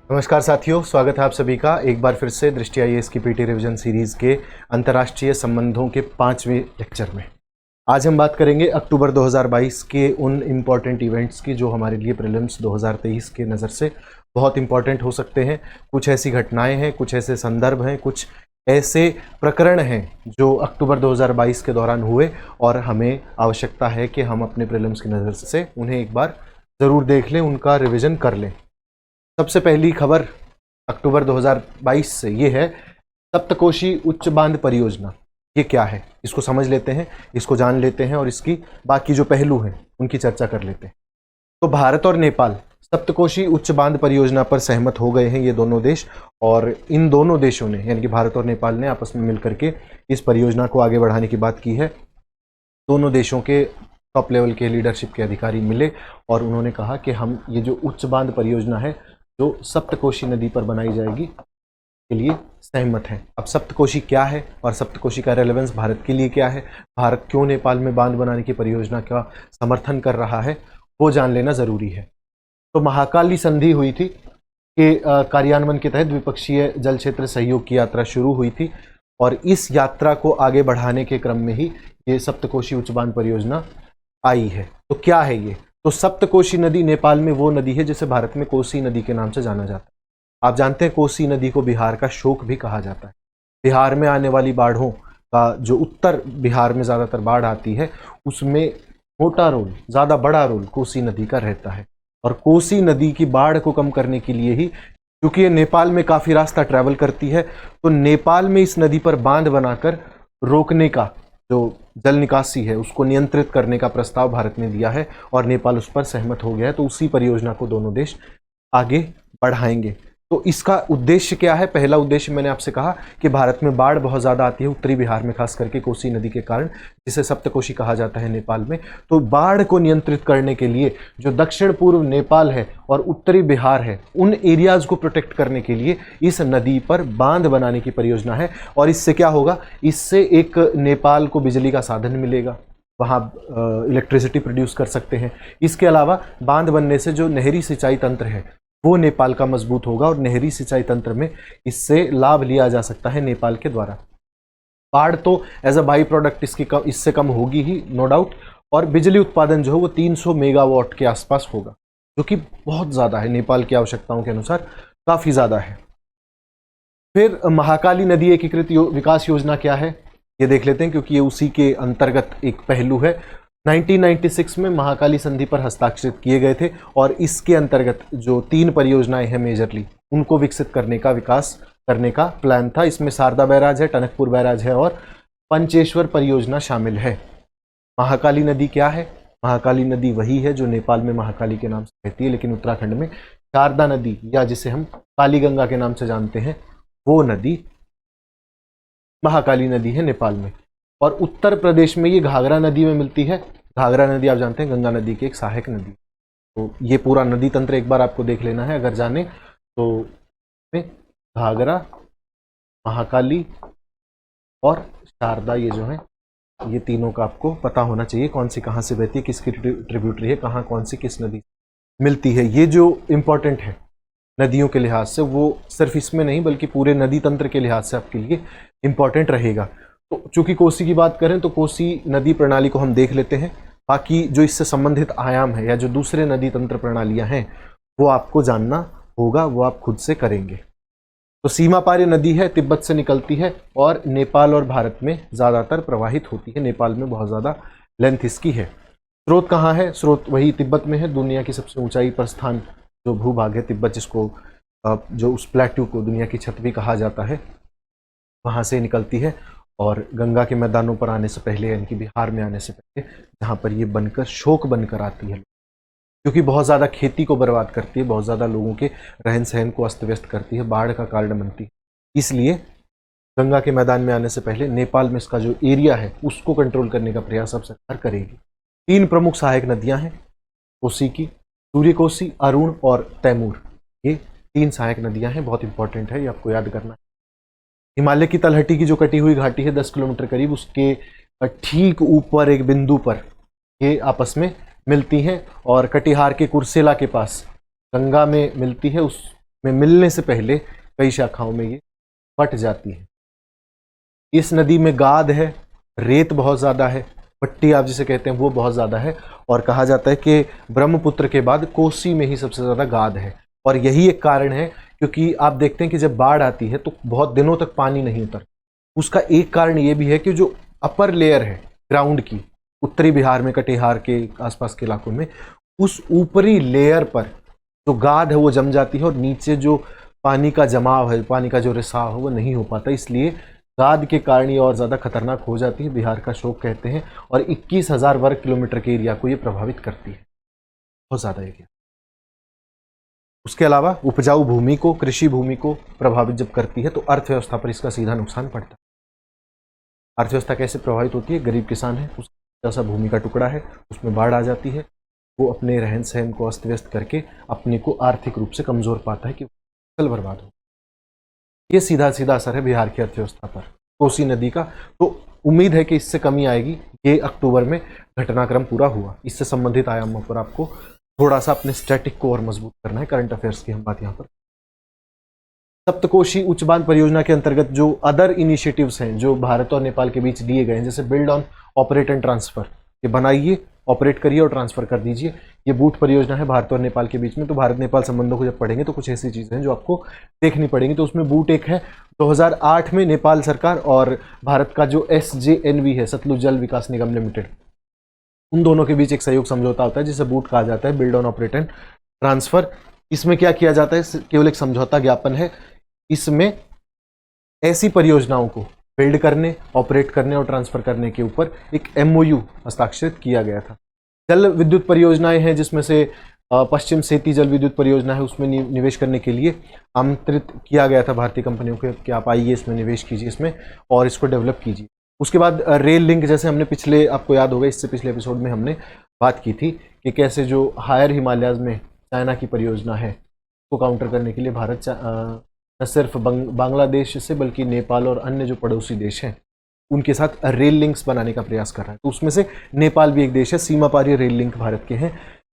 नमस्कार साथियों, स्वागत है आप सभी का एक बार फिर से दृष्टि आईएएस की पीटी रिवीजन सीरीज के अंतर्राष्ट्रीय संबंधों के 5वें लेक्चर में। आज हम बात करेंगे अक्टूबर 2022 के उन इम्पॉर्टेंट इवेंट्स की जो हमारे लिए प्रीलिम्स 2023 के नज़र से बहुत इम्पॉर्टेंट हो सकते हैं। कुछ ऐसी घटनाएं हैं, कुछ ऐसे संदर्भ हैं, कुछ ऐसे प्रकरण हैं जो अक्टूबर 2022 के दौरान हुए और हमें आवश्यकता है कि हम अपने प्रीलिम्स की नज़र से उन्हें एक बार ज़रूर देख लें, उनका रिविज़न कर लें। सबसे पहली खबर अक्टूबर 2022 से ये है सप्तकोशी उच्च बांध परियोजना। ये क्या है, इसको समझ लेते हैं, इसको जान लेते हैं और इसकी बाकी जो पहलू हैं उनकी चर्चा कर लेते हैं। तो भारत और नेपाल सप्तकोशी उच्च बांध परियोजना पर सहमत हो गए हैं ये दोनों देश, और इन दोनों देशों ने यानी कि भारत और नेपाल ने आपस में मिलकर के इस परियोजना को आगे बढ़ाने की बात की है। दोनों देशों के टॉप लेवल के लीडरशिप के अधिकारी मिले और उन्होंने कहा कि हम ये जो उच्च बांध परियोजना है जो सप्तकोशी नदी पर बनाई जाएगी के लिए सहमत हैं। अब सप्तकोशी क्या है और सप्तकोशी का रेलेवेंस भारत के लिए क्या है, भारत क्यों नेपाल में बांध बनाने की परियोजना का समर्थन कर रहा है, वो जान लेना ज़रूरी है। तो महाकाली संधि हुई थी कि कार्यान्वयन के तहत द्विपक्षीय जल क्षेत्र सहयोग की यात्रा शुरू हुई थी और इस यात्रा को आगे बढ़ाने के क्रम में ही ये सप्तकोशी उच्च बांध परियोजना आई है। तो क्या है ये? तो सप्तकोशी नदी नेपाल में वो नदी है जिसे भारत में कोसी नदी के नाम से जाना जाता है। आप जानते हैं कोसी नदी को बिहार का शोक भी कहा जाता है। बिहार में आने वाली बाढ़ों का जो उत्तर बिहार में ज़्यादातर बाढ़ आती है उसमें मोटा रोल, ज़्यादा बड़ा रोल कोसी नदी का रहता है। और कोसी नदी की बाढ़ को कम करने के लिए ही, क्योंकि ये नेपाल में काफ़ी रास्ता ट्रैवल करती है, तो नेपाल में इस नदी पर बांध बनाकर रोकने का जो जल निकासी है उसको नियंत्रित करने का प्रस्ताव भारत ने दिया है और नेपाल उस पर सहमत हो गया है। तो उसी परियोजना को दोनों देश आगे बढ़ाएंगे। तो इसका उद्देश्य क्या है? पहला उद्देश्य मैंने आपसे कहा कि भारत में बाढ़ बहुत ज़्यादा आती है उत्तरी बिहार में, खास करके कोसी नदी के कारण, जिसे सप्तकोशी कहा जाता है नेपाल में। तो बाढ़ को नियंत्रित करने के लिए जो दक्षिण पूर्व नेपाल है और उत्तरी बिहार है, उन एरियाज़ को प्रोटेक्ट करने के लिए इस नदी पर बांध बनाने की परियोजना है। और इससे क्या होगा? इससे एक नेपाल को बिजली का साधन मिलेगा, वहाँ इलेक्ट्रिसिटी प्रोड्यूस कर सकते हैं। इसके अलावा बांध बनने से जो नहरी सिंचाई तंत्र है वो नेपाल का मजबूत होगा और नहरी सिंचाई तंत्र में इससे लाभ लिया जा सकता है नेपाल के द्वारा। बाढ़ तो एज अ बाई प्रोडक्ट इससे कम होगी ही, नो डाउट। और बिजली उत्पादन जो है वो 300 मेगावाट के आसपास होगा, जो कि बहुत ज़्यादा है, नेपाल की आवश्यकताओं के अनुसार काफ़ी ज़्यादा है। फिर महाकाली नदी एकीकृत विकास योजना क्या है ये देख लेते हैं, क्योंकि ये उसी के अंतर्गत एक पहलू है। 1996 में महाकाली संधि पर हस्ताक्षरित किए गए थे और इसके अंतर्गत जो 3 परियोजनाएं हैं मेजरली, उनको विकसित करने का, विकास करने का प्लान था। इसमें शारदा बैराज है, टनकपुर बैराज है और पंचेश्वर परियोजना शामिल है। महाकाली नदी क्या है? महाकाली नदी वही है जो नेपाल में महाकाली के नाम से रहती है, लेकिन उत्तराखंड में शारदा नदी या जिसे हम काली गंगा के नाम से जानते हैं, वो नदी महाकाली नदी है नेपाल में। और उत्तर प्रदेश में ये घाघरा नदी में मिलती है। घाघरा नदी आप जानते हैं गंगा नदी की एक सहायक नदी। तो ये पूरा नदी तंत्र एक बार आपको देख लेना है अगर जाने तो। घाघरा, महाकाली और शारदा, ये जो है ये तीनों का आपको पता होना चाहिए, कौन सी कहाँ से बहती है, किसकी ट्रिब्यूटरी है, कहाँ कौन सी किस नदी मिलती है। ये जो इम्पोर्टेंट है नदियों के लिहाज से, वो सिर्फ इसमें नहीं बल्कि पूरे नदी तंत्र के लिहाज से आपके लिए इम्पोर्टेंट रहेगा। तो चूंकि कोसी की बात करें तो कोसी नदी प्रणाली को हम देख लेते हैं। बाकी जो इससे संबंधित आयाम है या जो दूसरे नदी तंत्र प्रणालियां हैं वो आपको जानना होगा, वो आप खुद से करेंगे। तो सीमा पार नदी है, तिब्बत से निकलती है और नेपाल और भारत में ज़्यादातर प्रवाहित होती है। नेपाल में बहुत ज़्यादा लेंथ इसकी है। स्रोत कहाँ है? स्रोत वही तिब्बत में है। दुनिया की सबसे ऊंचाई पर स्थान जो भूभाग है तिब्बत, जिसको जो उस प्लेट्यू को दुनिया की छत भी कहा जाता है, वहाँ से निकलती है। और गंगा के मैदानों पर आने से पहले यानी कि बिहार में आने से पहले जहाँ पर ये बनकर शोक बनकर आती है, क्योंकि बहुत ज़्यादा खेती को बर्बाद करती है, बहुत ज़्यादा लोगों के रहन सहन को अस्त व्यस्त करती है, बाढ़ का कारण बनती है। इसलिए गंगा के मैदान में आने से पहले नेपाल में इसका जो एरिया है उसको कंट्रोल करने का प्रयास अब सरकार करेगी। 3 प्रमुख सहायक नदियाँ हैं कोसी की, सूर्य कोसी, अरुण और तैमूर। ये 3 सहायक नदियाँ हैं, बहुत इंपॉर्टेंट है, ये आपको याद करना है। हिमालय की तलहटी की जो कटी हुई घाटी है 10 किलोमीटर करीब, उसके ठीक ऊपर एक बिंदु पर ये आपस में मिलती हैं और कटिहार के कुर्सेला के पास गंगा में मिलती है। उस में मिलने से पहले कई शाखाओं में ये बट जाती है। इस नदी में गाद है, रेत बहुत ज़्यादा है, पट्टी आप जिसे कहते हैं वो बहुत ज़्यादा है, और कहा जाता है कि ब्रह्मपुत्र के बाद कोसी में ही सबसे ज़्यादा गाद है। और यही एक कारण है, क्योंकि आप देखते हैं कि जब बाढ़ आती है तो बहुत दिनों तक पानी नहीं उतर। उसका एक कारण ये भी है कि जो अपर लेयर है ग्राउंड की, उत्तरी बिहार में कटिहार के आसपास के इलाकों में, उस ऊपरी लेयर पर जो गाद है वो जम जाती है और नीचे जो पानी का जमाव है, पानी का जो रिसाव है वो नहीं हो पाता। इसलिए गाद के कारण ये और ज़्यादा खतरनाक हो जाती है, बिहार का शोक कहते हैं, और 21,000 वर्ग किलोमीटर के एरिया को ये प्रभावित करती है, बहुत ज़्यादा एरिया। उसके अलावा उपजाऊ भूमि को, कृषि भूमि को प्रभावित जब करती है तो अर्थव्यवस्था पर इसका सीधा नुकसान पड़ता है। अर्थव्यवस्था कैसे प्रभावित होती है? गरीब किसान है, उसका सा भूमि का टुकड़ा है, उसमें बाढ़ आ जाती है, वो अपने रहन सहन को अस्त व्यस्त करके अपने को आर्थिक रूप से कमजोर पाता है कि फसल बर्बाद हो। ये सीधा सीधा असर है बिहार की अर्थव्यवस्था पर कोसी नदी का। तो उम्मीद है कि इससे कमी आएगी। ये अक्टूबर में घटनाक्रम पूरा हुआ। इससे संबंधित आयामों पर आपको थोड़ा सा अपने स्टैटिक को और मजबूत करना है। करंट अफेयर्स की हम बात यहाँ पर। सप्तकोशी उच्च बांध परियोजना के अंतर्गत जो अदर इनिशिएटिव्स हैं जो भारत और नेपाल के बीच लिए गए हैं, जैसे build on operate and transfer, ये बनाइए, ऑपरेट करिए और ट्रांसफर कर दीजिए। ये बूट परियोजना है भारत और नेपाल के बीच में। तो भारत नेपाल संबंधों को जब पढ़ेंगे तो कुछ ऐसी चीजें हैं जो आपको देखनी पड़ेंगी। तो उसमें बूट एक है, 2008 में नेपाल सरकार और भारत का जो SJNV है, सतलुज जल विकास निगम लिमिटेड, उन दोनों के बीच एक सहयोग समझौता होता है जिसे बूट कहा जाता है, build on operate and transfer. इसमें क्या किया जाता है? केवल एक समझौता ज्ञापन है। इसमें ऐसी परियोजनाओं को बिल्ड करने, ऑपरेट करने और ट्रांसफर करने के ऊपर एक MOU हस्ताक्षरित किया गया था। जल विद्युत परियोजनाएं हैं जिसमें से पश्चिम सेती जल विद्युत परियोजना है, उसमें निवेश करने के लिए आमंत्रित किया गया था भारतीय कंपनियों को कि आप आइए, इसमें निवेश कीजिए, इसमें और इसको डेवलप कीजिए। उसके बाद रेल लिंक, जैसे हमने पिछले, आपको याद होगा इससे पिछले एपिसोड में हमने बात की थी कि कैसे जो हायर हिमालयाज में चाइना की परियोजना है उसको काउंटर करने के लिए भारत न सिर्फ बांग्लादेश से बल्कि नेपाल और अन्य जो पड़ोसी देश हैं उनके साथ रेल लिंक्स बनाने का प्रयास कर रहा है। तो उसमें से नेपाल भी एक देश है। सीमा पारी रेल लिंक भारत के हैं।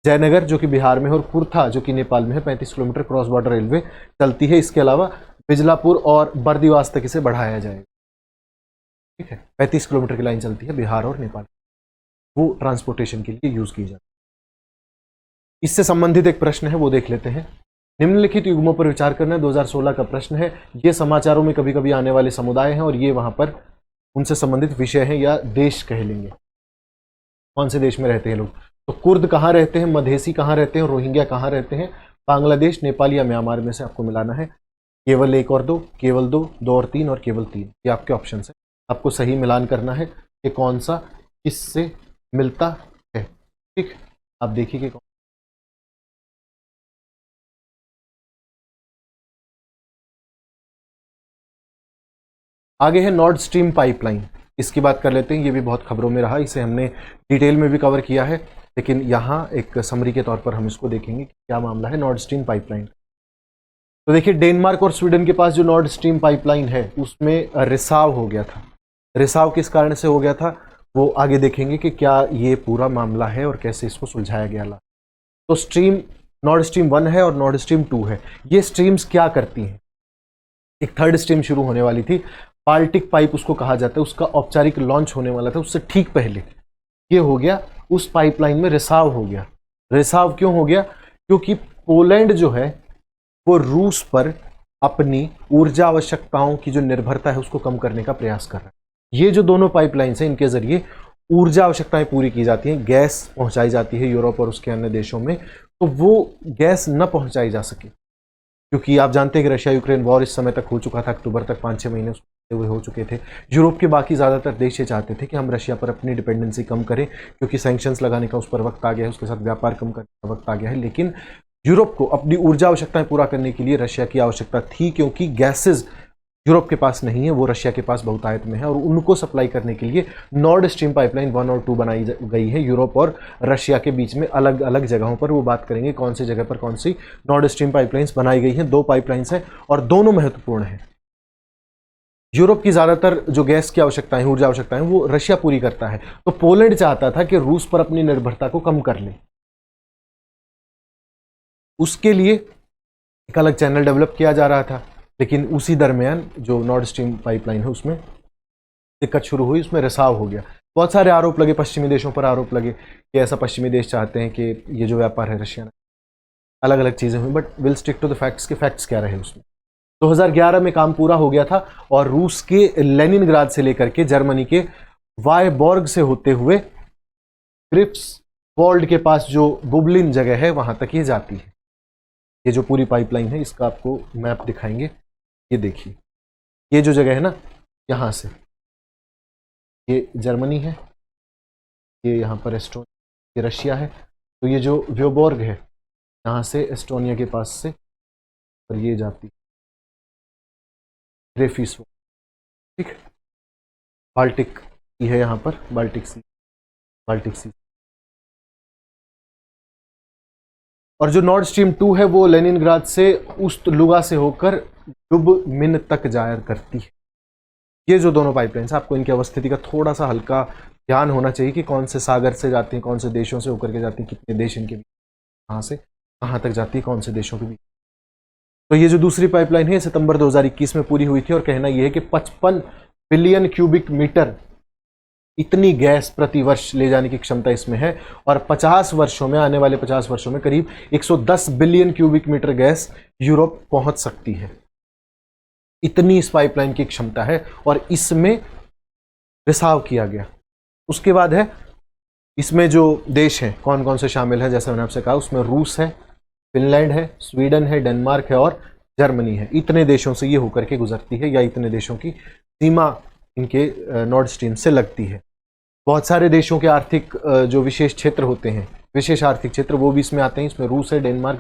जयनगर जो कि बिहार में है और कुर्था जो कि नेपाल में है, 35 किलोमीटर क्रॉस बॉर्डर रेलवे चलती है। इसके अलावा बिजलापुर और बर्दिवास तक इसे बढ़ाया जाएगा। ठीक है, 35 किलोमीटर की लाइन चलती है बिहार और नेपाल, वो ट्रांसपोर्टेशन के लिए यूज की जाती है। इससे संबंधित एक प्रश्न है, वो देख लेते हैं। निम्नलिखित युग्मों पर विचार करना, 2016 का प्रश्न है। ये समाचारों में कभी कभी आने वाले समुदाय हैं और ये वहां पर उनसे संबंधित विषय हैं या देश कह लेंगे, कौन से देश में रहते हैं लोग। तो कुर्द कहाँ रहते हैं, मधेसी कहाँ रहते हैं, रोहिंग्या कहाँ रहते हैं, बांग्लादेश, नेपाल या म्यांमार में से आपको मिलाना है। केवल 1 और 2, केवल 2, 2 और 3 और केवल 3, ये आपके ऑप्शन है। आपको सही मिलान करना है कि कौन सा किससे मिलता है। ठीक, आप देखिए कि कौन। आगे है नॉर्ड स्ट्रीम पाइपलाइन, इसकी बात कर लेते हैं। ये भी बहुत खबरों में रहा, इसे हमने डिटेल में भी कवर किया है, लेकिन यहाँ एक समरी के तौर पर हम इसको देखेंगे कि क्या मामला है नॉर्ड स्ट्रीम पाइपलाइन। तो देखिए, डेनमार्क और स्वीडन के पास जो नॉर्ड स्ट्रीम पाइपलाइन है उसमें रिसाव हो गया था। रिसाव किस कारण से हो गया था वो आगे देखेंगे कि क्या ये पूरा मामला है और कैसे इसको सुलझाया गया। तो स्ट्रीम, नॉर्ड स्ट्रीम 1 है और नॉर्ड स्ट्रीम 2 है। ये स्ट्रीम्स क्या करती हैं? एक थर्ड स्ट्रीम शुरू होने वाली थी, बाल्टिक पाइप उसको कहा जाता है, उसका औपचारिक लॉन्च होने वाला था। उससे ठीक पहले ये हो गया, उस पाइपलाइन में रिसाव हो गया। रिसाव क्यों हो गया? क्योंकि पोलैंड जो है वो रूस पर अपनी ऊर्जा आवश्यकताओं की जो निर्भरता है उसको कम करने का प्रयास कर रहा है। ये जो दोनों पाइपलाइंस हैं इनके जरिए ऊर्जा आवश्यकताएं पूरी की जाती हैं, गैस पहुंचाई जाती है यूरोप और उसके अन्य देशों में। तो वो गैस न पहुंचाई जा सके, क्योंकि आप जानते हैं कि रशिया यूक्रेन वॉर इस समय तक हो चुका था, अक्टूबर तक 5-6 महीने हुए हो चुके थे। यूरोप के बाकी ज़्यादातर देश ये चाहते थे कि हम रशिया पर अपनी डिपेंडेंसी कम करें, क्योंकि सैंक्शंस लगाने का उस पर वक्त आ गया है, उसके साथ व्यापार कम करने का वक्त आ गया है। लेकिन यूरोप को अपनी ऊर्जा आवश्यकताएं पूरा करने के लिए रशिया की आवश्यकता थी, क्योंकि गैसेज यूरोप के पास नहीं है, वो रशिया के पास बहुतायत में है, और उनको सप्लाई करने के लिए नॉर्ड स्ट्रीम पाइपलाइन 1 और 2 बनाई गई है यूरोप और रशिया के बीच में, अलग अलग जगहों पर। वो बात करेंगे कौन सी जगह पर कौन सी नॉर्ड स्ट्रीम पाइपलाइंस बनाई गई हैं। 2 पाइपलाइंस हैं और दोनों महत्वपूर्ण हैं। यूरोप की ज्यादातर जो गैस की आवश्यकताएं, ऊर्जा आवश्यकताएं, वो रशिया पूरी करता है। तो पोलैंड चाहता था कि रूस पर अपनी निर्भरता को कम कर ले। उसके लिए एक अलग चैनल डेवलप किया जा रहा था, लेकिन उसी दरमियान जो नॉर्ड स्ट्रीम पाइपलाइन है उसमें दिक्कत शुरू हुई, उसमें रिसाव हो गया। बहुत सारे आरोप लगे, पश्चिमी देशों पर आरोप लगे कि ऐसा पश्चिमी देश चाहते हैं कि ये जो व्यापार है रशिया ने, अलग अलग चीज़ें हुई, but will stick to the facts के फैक्ट्स क्या रहे उसमें। 2011 में काम पूरा हो गया था और रूस के लेनिनग्राद से लेकर के जर्मनी के वायबॉर्ग से होते हुए ग्रिफ्सवॉल्ड के पास जो बुबलिन जगह है वहां तक ये जाती है। ये जो पूरी पाइपलाइन है इसका आपको मैप दिखाएंगे। ये देखिए, ये जो जगह है ना, यहाँ से ये जर्मनी है, ये यहाँ पर एस्टोनिया, ये रशिया है। तो ये जो व्योबॉर्ग है यहाँ से एस्टोनिया के पास से और ये जाती ग्रेफिसवॉल्ड, ठीक है। बाल्टिक सी है यहाँ पर, बाल्टिक सी। और जो नॉर्ड स्ट्रीम 2 है वो लेनिनग्राद से उस्ट-लुगा से होकर डुबमिन तक जाया करती है। ये जो दोनों पाइपलाइंस, आपको इनकी अवस्थिति का थोड़ा सा हल्का ज्ञान होना चाहिए कि कौन से सागर से जाती हैं, कौन से देशों से होकर के जाती हैं, कितने देश इनके बीच, कहाँ से कहाँ तक जाती है, कौन से देशों के बीच। तो ये जो दूसरी पाइपलाइन है सितंबर 2021 में पूरी हुई थी और कहना यह है कि 55 बिलियन क्यूबिक मीटर इतनी गैस प्रति वर्ष ले जाने की क्षमता इसमें है और 50 वर्षों में, आने वाले 50 वर्षों में करीब 110 billion cubic metre gas Europe पहुंच सकती है। इतनी इस पाइपलाइन की क्षमता है और इसमें रिसाव किया गया। उसके बाद है इसमें जो देश हैं कौन कौन से शामिल हैं, जैसा मैंने आपसे कहा, उसमें रूस है, फिनलैंड है, स्वीडन है, डेनमार्क है और जर्मनी है। इतने देशों से ये होकर के गुजरती है या इतने देशों की सीमा इनके नॉर्ड स्ट्रीम से लगती है। बहुत सारे देशों के आर्थिक जो विशेष क्षेत्र होते हैं, विशेष आर्थिक क्षेत्र, वो भी इसमें आते हैं। इसमें रूस है, डेनमार्क,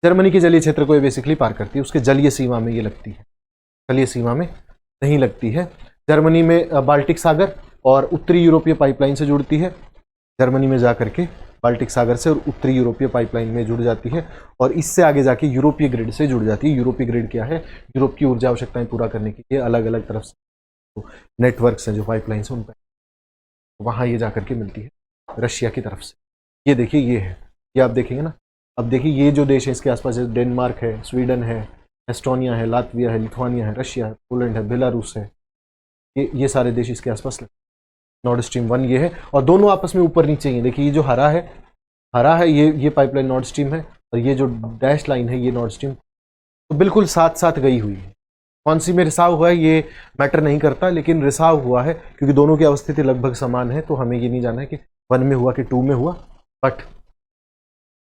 जर्मनी के जलीय क्षेत्र को ये बेसिकली पार करती है, उसके जलीय सीमा में ये लगती है, स्थलीय सीमा में नहीं लगती है। जर्मनी में बाल्टिक सागर और उत्तरी यूरोपीय पाइपलाइन से जुड़ती है, जर्मनी में जाकर के बाल्टिक सागर से और उत्तरी यूरोपीय पाइपलाइन में जुड़ जाती है और इससे आगे जाके यूरोपीय ग्रिड से जुड़ जाती है। यूरोपीय ग्रिड क्या है? यूरोप की ऊर्जा आवश्यकताएं पूरा करने के लिए अलग अलग तरफ से नेटवर्क्स हैं, जो पाइपलाइंस हैं, उन पर वहाँ ये जाकर के मिलती है रशिया की तरफ से। ये देखिए, ये है, ये आप देखेंगे ना। अब देखिए ये जो देश है इसके आसपास है, डेनमार्क है, स्वीडन है, एस्टोनिया है, लातविया है, लिथुआनिया है, रशिया है, पोलैंड है, बेलारूस है। ये सारे देश इसके आसपास नॉर्ड स्ट्रीम 1 ये है और दोनों आपस में ऊपर नीचे ही। देखिए ये जो हरा है ये पाइपलाइन नॉर्ड स्ट्रीम है और ये जो डैश लाइन है ये नॉर्ड स्ट्रीम, तो बिल्कुल साथ साथ गई हुई है। कौन सी में रिसाव हुआ है ये मैटर नहीं करता, लेकिन रिसाव हुआ है क्योंकि दोनों की अवस्थिति लगभग समान है। तो हमें ये नहीं जानना है कि 1 में हुआ कि 2 में हुआ, बट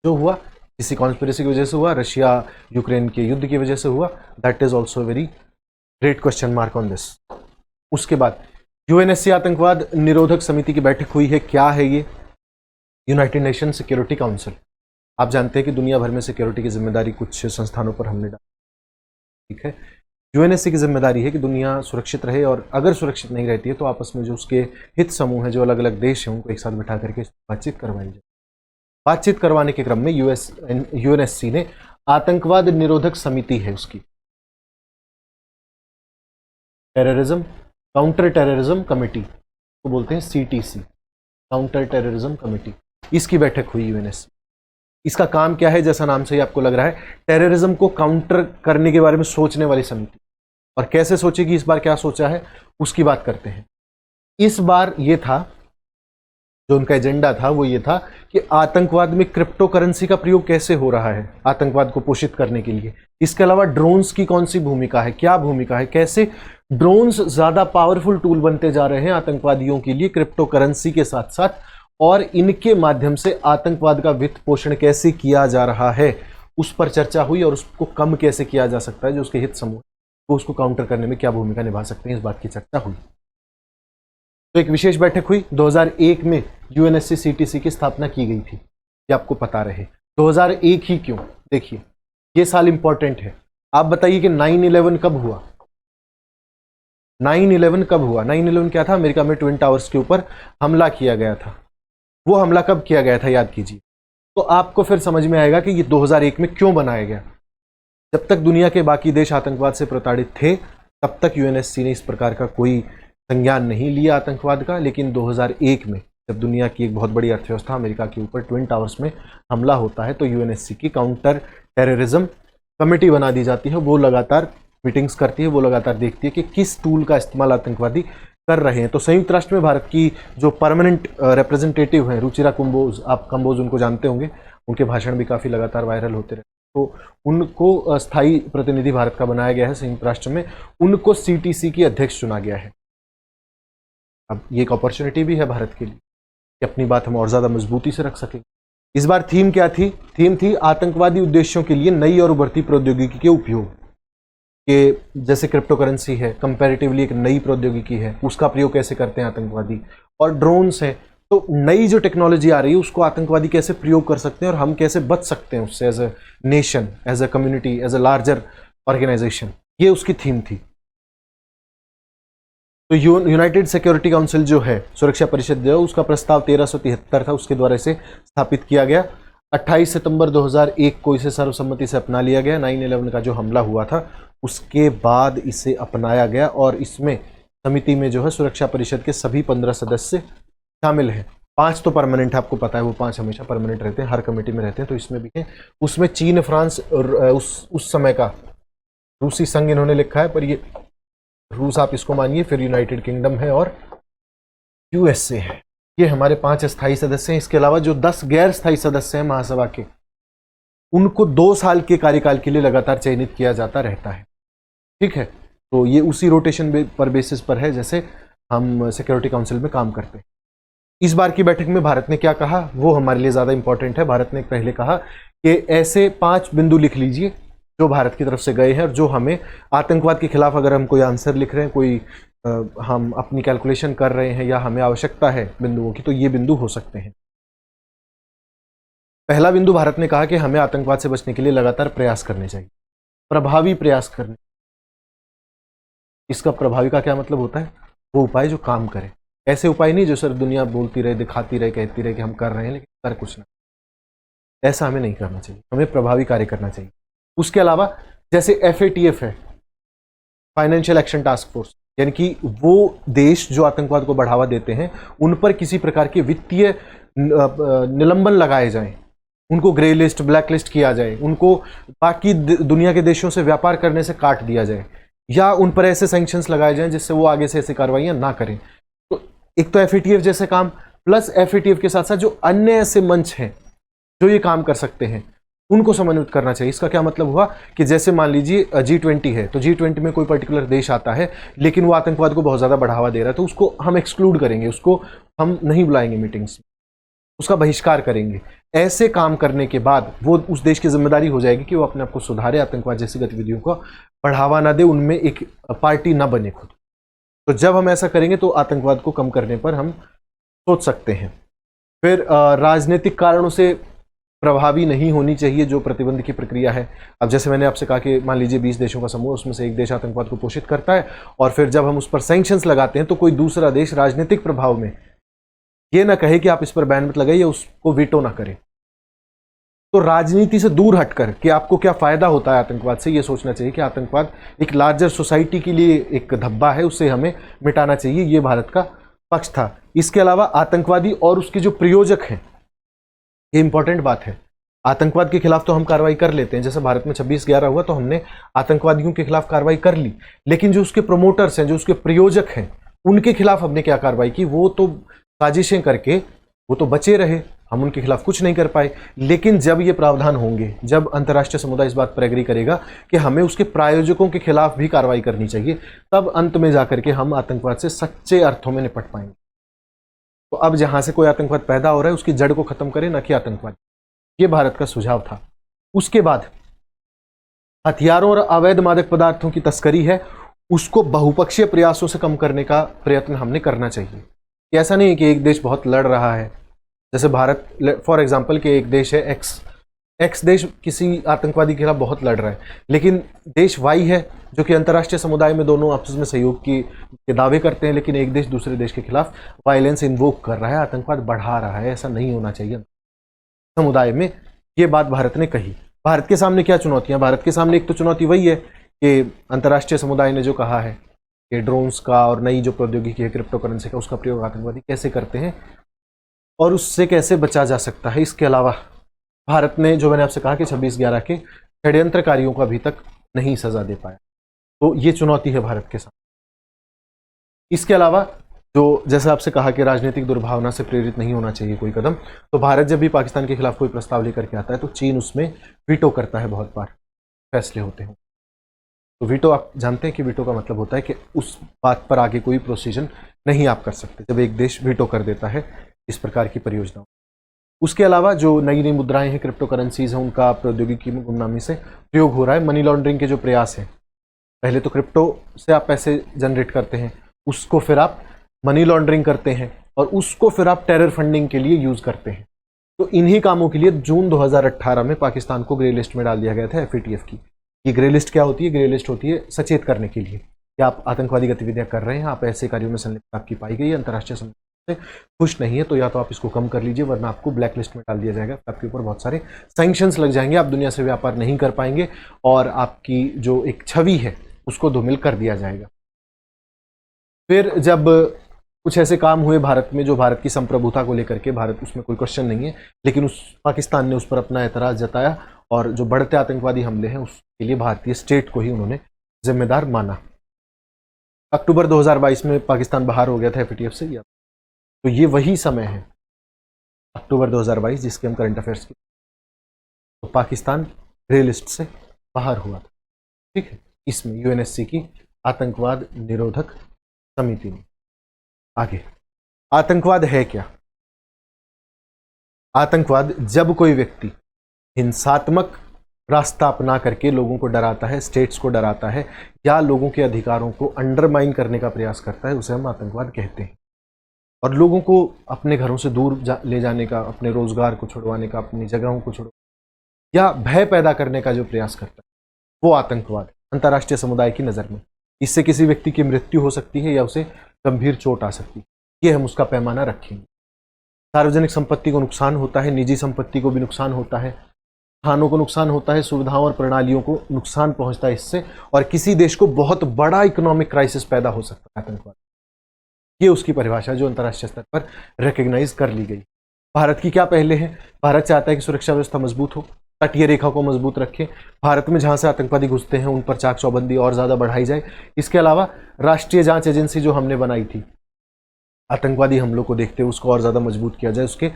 जो हुआ किसी कॉन्स्पिरेसी की वजह से हुआ, रशिया यूक्रेन के युद्ध की वजह से हुआ। That is also very great question mark on this. उसके बाद यूएनएससी आतंकवाद निरोधक समिति की बैठक हुई है। क्या है ये? United nation security council. आप जानते हैं कि दुनिया भर में सिक्योरिटी की जिम्मेदारी कुछ संस्थानों पर हमने डाली, ठीक है। यूएनएससी की जिम्मेदारी है कि दुनिया सुरक्षित रहे और अगर सुरक्षित नहीं रहती है तो आपस में जो उसके हित समूह हैं, जो अलग अलग देश हैं, उनको एक साथ बिठा करके बातचीत करवाई जाए। बातचीत करवाने के क्रम में यूएनएससी ने आतंकवाद निरोधक समिति है उसकी, टेररिज्म काउंटर टेररिज्म कमेटी को बोलते हैं, सीटीसी, काउंटर टेररिज्म कमेटी, इसकी बैठक हुई यूएनएससी। इसका काम क्या है? जैसा नाम से ही आपको लग रहा है, टेररिज्म को काउंटर करने के बारे में सोचने वाली समिति। और कैसे सोचेगी, इस बार क्या सोचा है उसकी बात करते हैं। इस बार ये था, जो उनका एजेंडा था वो ये था कि आतंकवाद में क्रिप्टो करेंसी का प्रयोग कैसे हो रहा है आतंकवाद को पोषित करने के लिए। इसके अलावा ड्रोन्स की कौन सी भूमिका है, क्या भूमिका है, कैसे ड्रोन्स ज्यादा पावरफुल टूल बनते जा रहे हैं आतंकवादियों के लिए क्रिप्टो करेंसी के साथ साथ, और इनके माध्यम से आतंकवाद का वित्त पोषण कैसे किया जा रहा है उस पर चर्चा हुई और उसको कम कैसे किया जा सकता है, जो उसके हित समूह वो उसको काउंटर करने में क्या भूमिका निभा सकते हैं, इस बात की चर्चा हुई। तो एक विशेष बैठक हुई। 2001 में यूएनएससी सीटीसी की स्थापना की गई थी, ये आपको पता रहे। 2001 ही क्यों? देखिए ये साल इंपॉर्टेंट है। आप बताइए कि 9/11 कब हुआ? 9/11 कब हुआ? 9/11 क्या था? अमेरिका में ट्विन टावर्स के ऊपर हमला किया गया था। वो हमला कब किया गया था याद कीजिए। तो आपको फिर समझ में आएगा कि ये 2001 में क्यों बनाया गया। जब तक दुनिया के बाकी देश आतंकवाद से प्रताड़ित थे तब तक यूएनएससी ने इस प्रकार का कोई संज्ञान नहीं लिया आतंकवाद का। लेकिन 2001 में जब दुनिया की एक बहुत बड़ी अर्थव्यवस्था अमेरिका के ऊपर ट्विन टावर्स में हमला होता है तो यूएनएससी की काउंटर टेररिज्म कमेटी बना दी जाती है, वो लगातार मीटिंग्स करती है, वो लगातार देखती है कि किस टूल का इस्तेमाल आतंकवादी कर रहे हैं। तो संयुक्त राष्ट्र में भारत की जो परमानेंट रिप्रेजेंटेटिव हैं, रुचिरा कंबोज, आप कंबोज उनको जानते होंगे, उनके भाषण भी काफ़ी लगातार वायरल होते रहे, तो उनको स्थायी प्रतिनिधि भारत का बनाया गया है संयुक्त राष्ट्र में। उनको CTC की अध्यक्ष चुना गया है। अब ये एक अपॉर्चुनिटी भी है भारत के लिए कि अपनी बात हम और ज़्यादा मजबूती से रख सकें। इस बार थीम क्या थी? थीम थी आतंकवादी उद्देश्यों के लिए नई और उभरती प्रौद्योगिकी के उपयोग के। जैसे क्रिप्टो करेंसी है, कंपैरेटिवली एक नई प्रौद्योगिकी है, उसका प्रयोग कैसे करते हैं आतंकवादी। और ड्रोन्स है, तो नई जो टेक्नोलॉजी आ रही है उसको आतंकवादी कैसे प्रयोग कर सकते हैं और हम कैसे बच सकते हैं उससे, as a nation, as a community, as a larger organisation. ये उसकी थीम थी। तो यूनाइटेड सिक्योरिटी काउंसिल जो है, सुरक्षा परिषद जो है, उसका प्रस्ताव 1373 था, उसके द्वारा इसे स्थापित किया गया। 28 सितंबर 2001 को इसे सर्वसम्मति से अपना लिया गया। 9/11 का जो हमला हुआ था उसके बाद इसे अपनाया गया और इसमें समिति में जो है सुरक्षा परिषद के सभी 15 सदस्य शामिल हैं। 5 तो परमानेंट है, आपको पता है, वो 5 हमेशा परमानेंट रहते हैं, हर कमेटी में रहते हैं, तो इसमें भी है। उसमें चीन, फ्रांस और उस समय का रूसी संघ इन्होंने लिखा है, पर ये रूस आप इसको मानिए, फिर यूनाइटेड किंगडम है और USA है। ये हमारे 5 स्थायी सदस्य हैं। इसके अलावा जो 10 गैर स्थायी सदस्य हैं महासभा के, उनको 2 साल के कार्यकाल के लिए लगातार चयनित किया जाता रहता है। ठीक है, तो ये उसी रोटेशन पर बेसिस पर है जैसे हम सिक्योरिटी काउंसिल में काम करते हैं। इस बार की बैठक में भारत ने क्या कहा वो हमारे लिए ज़्यादा इंपॉर्टेंट है। भारत ने पहले कहा कि ऐसे 5 बिंदु लिख लीजिए जो भारत की तरफ से गए हैं और जो हमें आतंकवाद के खिलाफ, अगर हम कोई आंसर लिख रहे हैं, कोई हम अपनी कैलकुलेशन कर रहे हैं या हमें आवश्यकता है बिंदुओं की, तो ये बिंदु हो सकते हैं। पहला बिंदु भारत ने कहा कि हमें आतंकवाद से बचने के लिए लगातार प्रयास करने चाहिए, प्रभावी प्रयास करने। इसका प्रभावी का क्या मतलब होता है? वो उपाय जो काम करे। ऐसे उपाय नहीं जो सर दुनिया बोलती रहे, दिखाती रहे, कहती रहे कि हम कर रहे हैं लेकिन कर कुछ ना। ऐसा हमें नहीं करना चाहिए, हमें प्रभावी कार्य करना चाहिए। उसके अलावा जैसे FATF है, फाइनेंशियल एक्शन टास्क फोर्स, यानी कि वो देश जो आतंकवाद को बढ़ावा देते हैं उन पर किसी प्रकार के वित्तीय निलंबन लगाए जाएं, उनको ग्रे लिस्ट, ब्लैक लिस्ट किया जाए, उनको बाकी दुनिया के देशों से व्यापार करने से काट दिया जाए, या उन पर ऐसे सैंक्शंस लगाए जाएं जिससे वो आगे से ऐसी कार्रवाइयां ना करें। तो एक तो FATF जैसे काम, प्लस FATF के साथ साथ जो अन्य ऐसे मंच हैं जो ये काम कर सकते हैं उनको समन्वित करना चाहिए। इसका क्या मतलब हुआ कि जैसे मान लीजिए G20 है, तो G20 में कोई पर्टिकुलर देश आता है लेकिन वो आतंकवाद को बहुत ज़्यादा बढ़ावा दे रहा है, तो उसको हम एक्सक्लूड करेंगे, उसको हम नहीं बुलाएंगे मीटिंग्स, उसका बहिष्कार करेंगे। ऐसे काम करने के बाद वो उस देश की जिम्मेदारी हो जाएगी कि वो अपने आप को सुधारे, आतंकवाद जैसी गतिविधियों को बढ़ावा ना दे, उनमें एक पार्टी ना बने खुद। तो जब हम ऐसा करेंगे तो आतंकवाद को कम करने पर हम सोच सकते हैं। फिर राजनीतिक कारणों से प्रभावी नहीं होनी चाहिए जो प्रतिबंध की प्रक्रिया है। अब जैसे मैंने आपसे कहा कि मान लीजिए 20 देशों का समूह, उसमें से एक देश आतंकवाद को पोषित करता है और फिर जब हम उस पर सैंक्शंस लगाते हैं तो कोई दूसरा देश राजनीतिक प्रभाव में ये ना कहे कि आप इस पर बैन मत लगाइए, उसको वीटो ना करे। तो राजनीति से दूर हटकर कि आपको क्या फायदा होता है आतंकवाद से, ये सोचना चाहिए कि आतंकवाद एक लार्जर सोसाइटी के लिए एक धब्बा है, उससे हमें मिटाना चाहिए। ये भारत का पक्ष था। इसके अलावा आतंकवादी और उसके जो प्रयोजक हैं, ये इंपॉर्टेंट बात है। आतंकवाद के खिलाफ तो हम कार्रवाई कर लेते हैं, जैसे भारत में 26/11 हुआ तो हमने आतंकवादियों के खिलाफ कार्रवाई कर ली, लेकिन जो उसके प्रोमोटर्स हैं, जो उसके प्रयोजक हैं, उनके खिलाफ हमने क्या कार्रवाई की? वो तो साजिशें करके वो तो बचे रहे, हम उनके खिलाफ कुछ नहीं कर पाए। लेकिन जब ये प्रावधान होंगे, जब अंतर्राष्ट्रीय समुदाय इस बात पर एग्री करेगा कि हमें उसके प्रायोजकों के खिलाफ भी कार्रवाई करनी चाहिए, तब अंत में जाकर के हम आतंकवाद से सच्चे अर्थों में निपट पाएंगे। तो अब जहां से कोई आतंकवाद पैदा हो रहा है उसकी जड़ को खत्म करें, न कि आतंकवाद। ये भारत का सुझाव था। उसके बाद हथियारों और अवैध मादक पदार्थों की तस्करी है, उसको बहुपक्षीय प्रयासों से कम करने का प्रयत्न हमने करना चाहिए। ऐसा नहीं है कि एक देश बहुत लड़ रहा है, जैसे भारत फॉर एग्जांपल कि एक देश है एक्स देश किसी आतंकवादी के खिलाफ बहुत लड़ रहा है, लेकिन देश वाई है जो कि अंतर्राष्ट्रीय समुदाय में दोनों आपस में सहयोग के दावे करते हैं, लेकिन एक देश दूसरे देश के खिलाफ वायलेंस इन्वोक कर रहा है, आतंकवाद बढ़ा रहा है। ऐसा नहीं होना चाहिए समुदाय में। ये बात भारत ने कही। भारत के सामने क्या चुनौतियां? भारत के सामने एक तो चुनौती वही है कि अंतर्राष्ट्रीय समुदाय ने जो कहा है कि ड्रोन्स का और नई जो प्रौद्योगिकी है क्रिप्टो करेंसी का, उसका प्रयोग आतंकवादी कैसे करते हैं और उससे कैसे बचा जा सकता है। इसके अलावा भारत ने, जो मैंने आपसे कहा कि 26/11 के षड्यंत्रकारियों को अभी तक नहीं सजा दे पाया। तो ये चुनौती है भारत के साथ। इसके अलावा जो जैसे आपसे कहा कि राजनीतिक दुर्भावना से प्रेरित नहीं होना चाहिए कोई कदम, तो भारत जब भी पाकिस्तान के खिलाफ कोई प्रस्ताव लेकर के आता है तो चीन उसमें वीटो करता है, बहुत बार फैसले होते हैं। तो वीटो आप जानते हैं कि वीटो का मतलब होता है कि उस बात पर आगे कोई प्रोसीजन नहीं आप कर सकते जब एक देश वीटो कर देता है इस प्रकार की परियोजनाओं। उसके अलावा जो नई नई मुद्राएं हैं, क्रिप्टो करेंसीज हैं, उनका प्रौद्योगिकी में गुमनामी से प्रयोग हो रहा है। मनी लॉन्ड्रिंग के जो प्रयास हैं, पहले तो क्रिप्टो से आप पैसे जनरेट करते हैं, उसको फिर आप मनी लॉन्ड्रिंग करते हैं और उसको फिर आप टेरर फंडिंग के लिए यूज करते हैं। तो इन्हीं कामों के लिए जून 2018 में पाकिस्तान को ग्रे लिस्ट में डाल दिया गया था FATF की। ये ग्रे लिस्ट क्या होती है? ग्रे लिस्ट होती है सचेत करने के लिए कि आप आतंकवादी गतिविधियां कर रहे हैं, आप ऐसे कार्यों में संलिप्तता आपकी पाई गई, अंतर्राष्ट्रीय संबंध से खुश नहीं है, तो या तो आप इसको कम कर लीजिए वरना आपको ब्लैक लिस्ट में डाल दिया जाएगा, आपके ऊपर बहुत सारे सैंक्शंस लग जाएंगे, आप दुनिया से व्यापार नहीं कर पाएंगे और आपकी जो एक छवि है उसको धूमिल कर दिया जाएगा। फिर जब कुछ ऐसे काम हुए भारत में जो भारत की संप्रभुता को लेकर के, भारत उसमें कोई क्वेश्चन नहीं है, लेकिन उस पाकिस्तान ने उस पर अपना एतराज जताया और जो बढ़ते आतंकवादी हमले हैं उसके लिए भारतीय स्टेट को ही उन्होंने जिम्मेदार माना। अक्टूबर 2022 में पाकिस्तान बाहर हो गया था FATF से, तो ये वही समय है अक्टूबर 2022 जिसके हम करंट अफेयर्स की, तो पाकिस्तान ग्रे लिस्ट से बाहर हुआ था, ठीक है। इसमें UNSC की आतंकवाद निरोधक समिति ने। आगे, आतंकवाद है क्या? आतंकवाद जब कोई व्यक्ति हिंसात्मक रास्ता अपना करके लोगों को डराता है, स्टेट्स को डराता है या लोगों के अधिकारों को अंडरमाइन करने का प्रयास करता है, उसे हम आतंकवाद कहते हैं। और लोगों को अपने घरों से दूर ले जाने का, अपने रोजगार को छुड़वाने का, अपनी जगहों को छुड़वाने या भय पैदा करने का जो प्रयास करता है वो आतंकवाद है अंतर्राष्ट्रीय समुदाय की नज़र में। इससे किसी व्यक्ति की मृत्यु हो सकती है या उसे गंभीर चोट आ सकती है, ये हम उसका पैमाना रखेंगे। सार्वजनिक संपत्ति को नुकसान होता है, निजी संपत्ति को भी नुकसान होता है, स्थानों को नुकसान होता है, सुविधाओं और प्रणालियों को नुकसान पहुंचता है इससे, और किसी देश को बहुत बड़ा इकोनॉमिक क्राइसिस पैदा हो सकता है आतंकवाद। ये उसकी परिभाषा जो अंतर्राष्ट्रीय स्तर पर रिकॉग्नाइज कर ली गई। भारत की क्या पहले है? भारत चाहता है कि सुरक्षा व्यवस्था मजबूत हो, तटीय रेखा को मजबूत रखें, भारत में जहां से आतंकवादी घुसते हैं उन पर चाक चौबंदी और ज्यादा बढ़ाई जाए। इसके अलावा राष्ट्रीय जांच एजेंसी जो हमने बनाई थी आतंकवादी हमलों को देखते हुए उसको और ज्यादा मजबूत किया जाए, उसके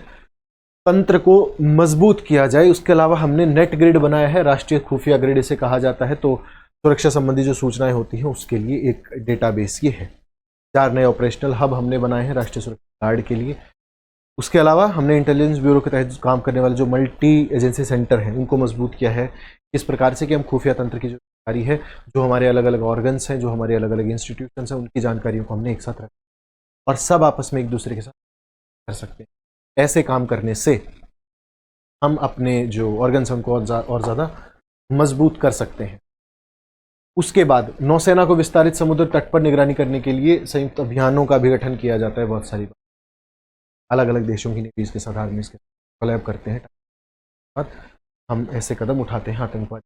तंत्र को मजबूत किया जाए। उसके अलावा हमने नेट ग्रिड बनाया है, राष्ट्रीय खुफिया ग्रिड इसे कहा जाता है। तो सुरक्षा संबंधी जो सूचनाएं होती हैं उसके लिए एक डेटाबेस ये है। 4 नए ऑपरेशनल हब हमने बनाए हैं राष्ट्रीय सुरक्षा गार्ड के लिए। उसके अलावा हमने इंटेलिजेंस ब्यूरो के तहत काम करने वाले जो मल्टी एजेंसी सेंटर हैं उनको मजबूत किया है, इस प्रकार से कि हम खुफिया तंत्र की जो जानकारी है, जो हमारे अलग अलग ऑर्गन्स हैं, जो हमारे अलग अलग इंस्टीट्यूशंस हैं, उनकी जानकारियों को हमने एक साथ रखा और सब आपस में एक दूसरे के साथ कर सकते हैं। ऐसे काम करने से हम अपने जो ऑर्गन्स हैं उनको और ज़्यादा मजबूत कर सकते हैं। उसके बाद नौसेना को विस्तारित समुद्र तट पर निगरानी करने के लिए संयुक्त अभियानों का भी गठन किया जाता है। बहुत सारी अलग अलग देशों की नेवीज के साथ, आर्मीज के साथ कोलैब करते हैं, हम ऐसे कदम उठाते हैं आतंकवाद।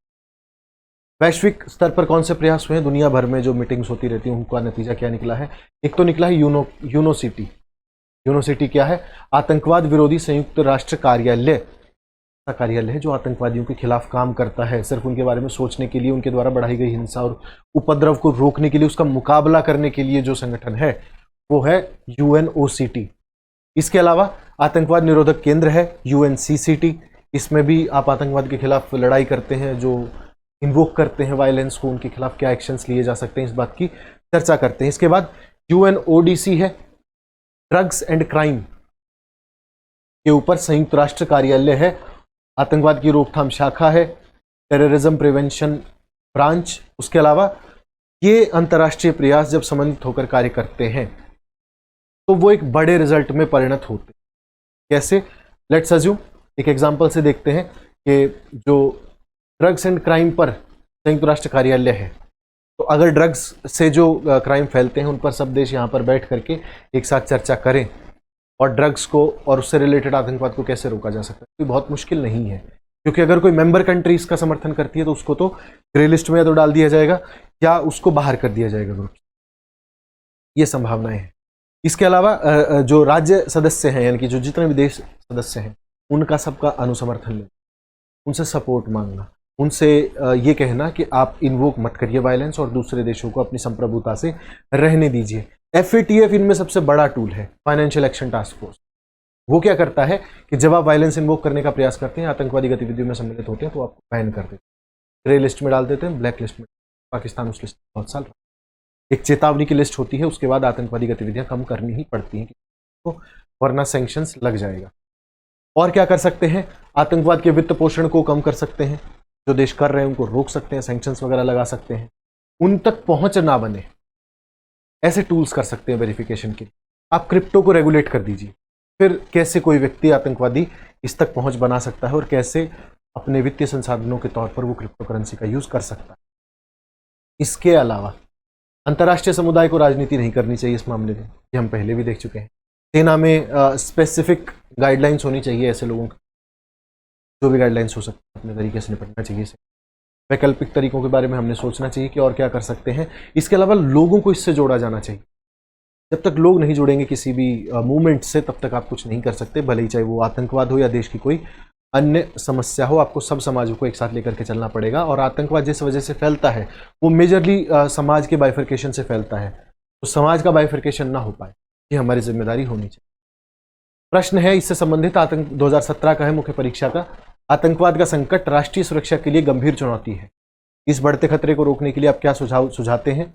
वैश्विक स्तर पर कौन से प्रयास हुए हैं? दुनिया भर में जो मीटिंग्स होती रहती हैं उनका नतीजा क्या निकला है? एक तो निकला है यूनोसिटी। यूनोसिटी क्या है? आतंकवाद विरोधी संयुक्त राष्ट्र कार्यालय है जो आतंकवादियों के खिलाफ काम करता है, सिर्फ उनके बारे में सोचने के लिए, उनके द्वारा बढ़ाई गई हिंसा और उपद्रव को रोकने के लिए, उसका मुकाबला करने के लिए जो संगठन है वो है UNOCT। इसके अलावा आतंकवाद निरोधक केंद्र है UNCCT। इसमें भी आप आतंकवाद के खिलाफ लड़ाई करते हैं, जो इन्वोक करते हैं वायलेंस को, उनके खिलाफ क्या एक्शंस लिए जा सकते हैं, इस बात की चर्चा करते हैं। इसके बाद UNODC है, ड्रग्स एंड क्राइम के ऊपर संयुक्त राष्ट्र कार्यालय है, आतंकवाद की रोकथाम शाखा है, टेररिज्म प्रिवेंशन ब्रांच। उसके अलावा ये अंतर्राष्ट्रीय प्रयास जब समन्वित होकर कार्य करते हैं तो वो एक बड़े रिजल्ट में परिणत होते हैं। कैसे? लेट्स अज्यूम, एक एग्जांपल से देखते हैं कि जो ड्रग्स एंड क्राइम पर संयुक्त राष्ट्र कार्यालय है, तो अगर ड्रग्स से जो क्राइम फैलते हैं उन पर सब देश यहाँ पर बैठ करके एक साथ चर्चा करें और ड्रग्स को और उससे रिलेटेड आतंकवाद को कैसे रोका जा सकता है, तो बहुत मुश्किल नहीं है, क्योंकि अगर कोई मेंबर कंट्री इसका समर्थन करती है तो उसको तो ग्रे लिस्ट में या तो डाल दिया जाएगा या उसको बाहर कर दिया जाएगा ग्रुप। ये संभावनाएं हैं। इसके अलावा जो राज्य सदस्य हैं, यानी कि जो जितने भी देश सदस्य हैं, उनका सबका अनुसमर्थन लेना, उनसे सपोर्ट मांगना, उनसे ये कहना कि आप इन्वोक मत करिए वायलेंस और दूसरे देशों को अपनी संप्रभुता से रहने दीजिए। FATF इनमें सबसे बड़ा टूल है, फाइनेंशियल एक्शन टास्क फोर्स। वो क्या करता है कि जब आप वायलेंस इन्वोक करने का प्रयास करते हैं, आतंकवादी गतिविधियों में सम्मिलित होते हैं, तो आपको बैन कर देते हैं, ग्रे लिस्ट में डाल देते हैं, ब्लैक लिस्ट में। पाकिस्तान उस लिस्ट में बहुत साल एक चेतावनी की लिस्ट होती है, उसके बाद आतंकवादी गतिविधियां कम करनी ही पड़ती हैं, तो वरना सैंक्शंस लग जाएगा। और क्या कर सकते हैं? आतंकवाद के वित्त पोषण को कम कर सकते हैं, जो देश कर रहे हैं उनको रोक सकते हैं, सैंक्शंस वगैरह लगा सकते हैं, उन तक पहुंच ना बने ऐसे टूल्स कर सकते हैं वेरिफिकेशन के। आप क्रिप्टो को रेगुलेट कर दीजिए, फिर कैसे कोई व्यक्ति आतंकवादी इस तक पहुंच बना सकता है और कैसे अपने वित्तीय संसाधनों के तौर पर वो क्रिप्टो करेंसी का यूज कर सकता है। इसके अलावा अंतर्राष्ट्रीय समुदाय को राजनीति नहीं करनी चाहिए इस मामले में, ये हम पहले भी देख चुके हैं। सेना में स्पेसिफिक गाइडलाइंस होनी चाहिए ऐसे लोगों की, जो भी गाइडलाइंस हो सकती है अपने तरीके से निपटना चाहिए। वैकल्पिक तरीकों के बारे में हमने सोचना चाहिए कि और क्या कर सकते हैं। इसके अलावा लोगों को इससे जोड़ा जाना चाहिए। जब तक लोग नहीं जुड़ेंगे किसी भी मूवमेंट से, तब तक आप कुछ नहीं कर सकते, भले ही चाहे वो आतंकवाद हो या देश की कोई अन्य समस्या हो। आपको सब समाजों को एक साथ लेकर के चलना पड़ेगा। और आतंकवाद जिस वजह से फैलता है वो मेजरली समाज के बाइफर्केशन से फैलता है, तो समाज का बाइफर्केशन ना हो पाए, ये हमारी जिम्मेदारी होनी चाहिए। प्रश्न है इससे संबंधित, आतंक 2017 का है, मुख्य परीक्षा का। आतंकवाद का संकट राष्ट्रीय सुरक्षा के लिए गंभीर चुनौती है, इस बढ़ते खतरे को रोकने के लिए आप क्या सुझाव सुझाते हैं?